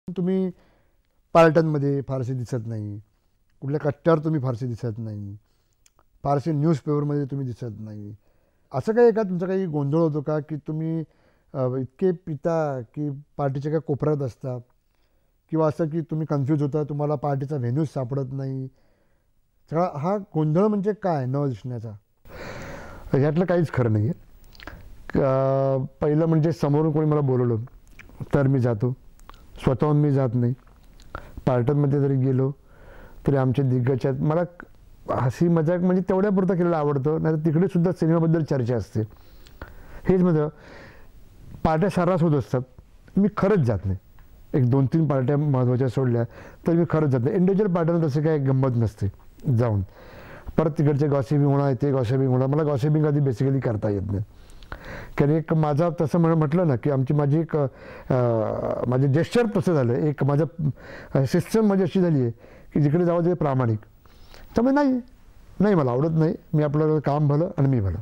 तुम्ही पार्ट्यांमध्ये फारसे दिसत नाही, कुठल्या कट्ट्यावर तुम्ही फारसे दिसत नाही, फारसे न्यूजपेपरमध्ये तुम्ही दिसत नाही. असं काही का तुमचा काही गोंधळ होतो का, की तुम्ही इतके पिता की पार्टीच्या काही कोपऱ्यात असता, किंवा असं की तुम्ही कन्फ्यूज होता, तुम्हाला पार्टीचा व्हेन्यूज सापडत नाही? सगळा हा गोंधळ म्हणजे काय न दिसण्याचा? ह्यातलं काहीच खरं नाही आहे. पहिलं म्हणजे समोरून कोणी मला बोलवलं तर मी जातो, स्वतःहून मी जात नाही. पार्ट्यांमध्ये जरी गेलो तरी आमच्या दिग्गजात मला हसी मजाक म्हणजे तेवढ्यापुरतं केलेलं आवडतं, नाही तर तिकडे सुद्धा सिनेमाबद्दल चर्चा असते. हेच म्हणजे पार्ट्या सर्रास होत असतात, मी खरंच जात नाही. एक 2-3 पार्ट्या महत्त्वाच्या सोडल्या तर मी खरंच जात नाही. इंडिव्हिज्युअल पार्ट्यांना तसे काही गंमत नसते जाऊन. परत तिकडचे गॉसिपिंग होणार, ते गॉसिपिंग होणार. मला गॉसिपिंग कधी बेसिकली करता येत नाही. कारण एक माझा तसं म्हटलं ना की माझी एक माझे जेस्चर तसं झालं, एक माझं सिस्टम माझी अशी झाली आहे की जिकडे जावं ते प्रामाणिक. त्यामुळे नाही मला आवडत नाही. मी आपलं काम भलं आणि मी भलं.